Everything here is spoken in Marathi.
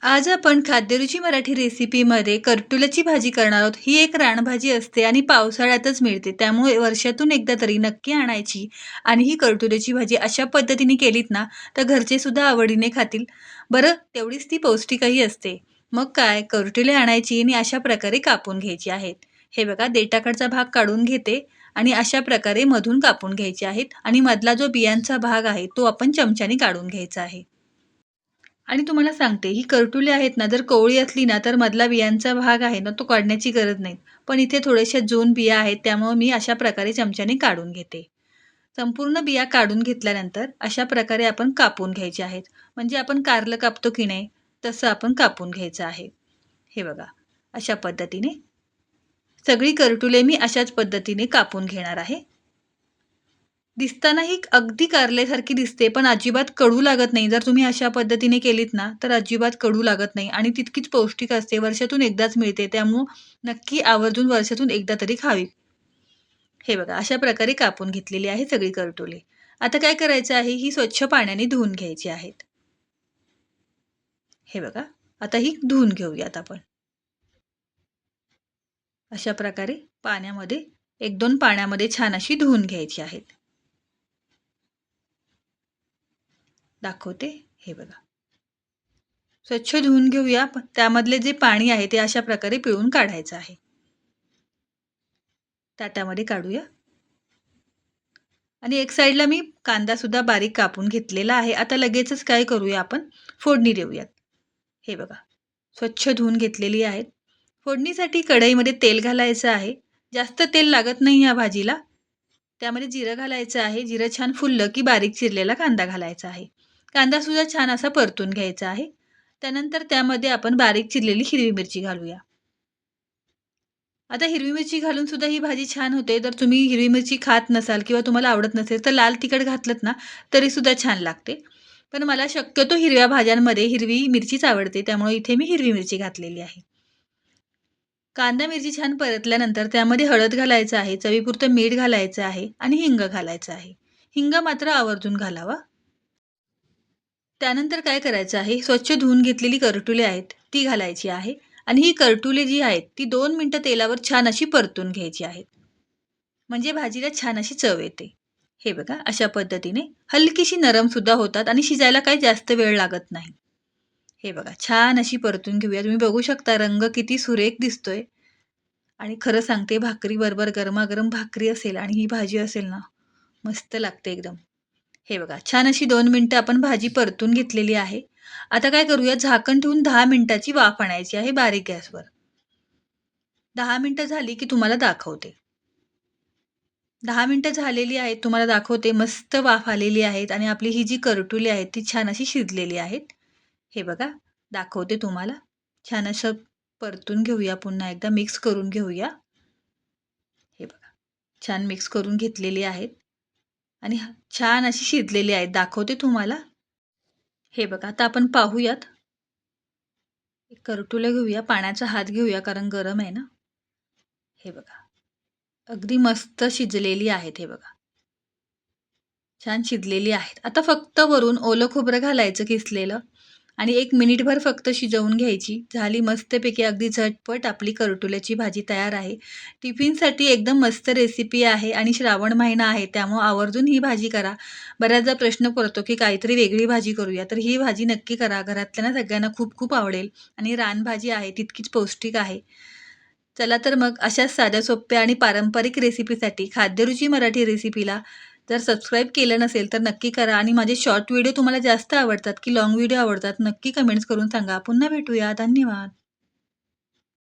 आज आपण खाद्यरुची मराठी रेसिपीमध्ये करटुल्याची भाजी करणार आहोत. ही एक रानभाजी असते आणि पावसाळ्यातच मिळते. त्यामुळे वर्षातून एकदा तरी नक्की आणायची आणि ही करटुल्याची भाजी अशा पद्धतीने केलीत ना, तर घरचे सुद्धा आवडीने खातील. बरं, तेवढीच ती पौष्टिकही असते. मग काय, करटुले आणायची आणि अशा प्रकारे कापून घ्यायची आहेत. हे बघा, देठाकडचा भाग काढून घेते आणि अशा प्रकारे मधून कापून घ्यायचे आहेत आणि मधला जो बियांचा भाग आहे, तो आपण चमच्याने काढून घ्यायचा आहे. आणि तुम्हाला सांगते, ही करटुले आहेत ना, जर कोवळी असली ना, तर मधला बियांचा भाग आहे ना, तो काढण्याची गरज नाही. पण इथे थोड्याशा जून बिया आहेत, त्यामुळे मी अशा प्रकारे चमच्याने काढून घेते. संपूर्ण बिया काढून घेतल्यानंतर अशा प्रकारे आपण कापून घ्यायचे आहेत. म्हणजे आपण कारलं कापतो की नाही, तसं आपण कापून घ्यायचं आहे. हे बघा, अशा पद्धतीने सगळी करटुले मी अशाच पद्धतीने कापून घेणार आहे. दिसताना ही अगदी कारल्यासारखी दिसते, पण अजिबात कडू लागत नाही. जर तुम्ही अशा पद्धतीने केलीत ना, तर अजिबात कडू लागत नाही आणि तितकीच पौष्टिक असते. वर्षातून एकदाच मिळते, त्यामुळं नक्की आवर्जून वर्षातून एकदा तरी खावी. हे बघा, अशा प्रकारे कापून घेतलेली आहे सगळी करटुले. आता काय करायचं आहे, ही स्वच्छ पाण्याने धुवून घ्यायची आहेत. हे बघा, आता ही धुवून घेऊयात आपण. अशा प्रकारे पाण्यामध्ये 1-2 पाण्यामध्ये छान अशी धुवून घ्यायची आहेत. दाखवते, हे बघा. स्वच्छ धुवून घेऊया. त्यामधले जे पाणी आहे ते अशा प्रकारे पिळून काढायचं आहे. ताटामध्ये काढूया. आणि एक साइडला मी कांदासुद्धा बारीक कापून घेतलेला आहे. आता लगेचच काय करूया आपण, फोडणी देऊयात. हे बघा, स्वच्छ धुवून घेतलेली आहेत. फोडणीसाठी कढईमध्ये तेल घालायचं आहे. जास्त तेल लागत नाही या भाजीला. त्यामध्ये जिरं घालायचं आहे. जिरं छान फुललं की बारीक चिरलेला कांदा घालायचा आहे. कांदासुद्धा छान असा परतून घ्यायचा आहे. त्यानंतर त्यामध्ये आपण बारीक चिरलेली हिरवी मिरची घालूया. आता हिरवी मिरची घालून सुद्धा ही भाजी छान होते. जर तुम्ही हिरवी मिरची खात नसाल किंवा तुम्हाला आवडत नसेल, तर लाल तिखट घातलत ना, तरीसुद्धा छान लागते. पण मला शक्यतो हिरव्या भाज्यांमध्ये हिरवी मिरचीच आवडते, त्यामुळे इथे मी हिरवी मिरची घातलेली आहे. कांदा मिरची छान परतल्यानंतर त्यामध्ये हळद घालायचं आहे, चवीपुरतं मीठ घालायचं आहे आणि हिंग घालायचं आहे. हिंग मात्र आवर्जून घालावा. त्यानंतर काय करायचं आहे, स्वच्छ धुवून घेतलेली करटुले आहेत, ती घालायची आहे आणि ही करटुले जी आहेत, ती 2 मिनिटं तेलावर छान अशी परतून घ्यायची आहेत. म्हणजे भाजीला छान अशी चव येते. हे बघा, अशा पद्धतीने हलकीशी नरम सुद्धा होतात आणि शिजायला काही जास्त वेळ लागत नाही. हे बघा, छान अशी परतून घेऊया. तुम्ही बघू शकता रंग किती सुरेख दिसतोय आणि खरं सांगते भाकरीबरोबर गरमागरम भाकरी असेल आणि ही भाजी असेल ना, मस्त लागते एकदम. हे बघा, छान अशी 2 मिनिटं आपण भाजी परतून घेतलेली आहे. आता काय करूया, झाकण ठेवून 10 मिनिटाची वाफ आणायची आहे बारीक गॅसवर. 10 मिनिटं झाली की तुम्हाला दाखवते. 10 मिनिटं झालेली आहेत. तुम्हाला दाखवते मस्त वाफ आलेली आहेत आणि आपली ही जी करटुली आहेत ती छान अशी शिजलेली आहेत. हे बघा, दाखवते तुम्हाला. छान असं परतून घेऊया, पुन्हा एकदा मिक्स करून घेऊया. हे बघा, छान मिक्स करून घेतलेली आहेत आणि छान अशी शिजलेली आहेत. दाखवते तुम्हाला. हे बघा, आता आपण पाहूयात. एक करटुलं घेऊया, पाण्याचा हात घेऊया कारण गरम आहे ना. हे बघा, अगदी मस्त शिजलेली आहेत. हे बघा, छान शिजलेली आहेत. आता फक्त वरून ओलं खोबरं घालायचं किसलेलं आणि 1 मिनिटभर फक्त शिजवून घ्यायची. झाली मस्तपैकी अगदी झटपट आपली करटुल्याची भाजी तयार आहे. टिफिनसाठी एकदम मस्त रेसिपी आहे आणि श्रावण महिना आहे त्यामुळं आवर्जून ही भाजी करा. बऱ्याचदा प्रश्न पडतो, की काहीतरी वेगळी भाजी करूया. तर ही भाजी नक्की करा. घरातल्यांना सगळ्यांना खूप खूप आवडेल आणि रानभाजी आहे तितकीच पौष्टिक आहे. चला तर मग अशाच साध्या सोप्या आणि पारंपरिक रेसिपीसाठी खाद्यरुची मराठी रेसिपीला जर सबस्क्राईब केलं नसेल तर नक्की करा आणि माझे शॉर्ट व्हिडिओ तुम्हाला जास्त आवडतात की लाँग व्हिडिओ आवडतात नक्की कमेंट्स करून सांगा. पुन्हा भेटूया. धन्यवाद.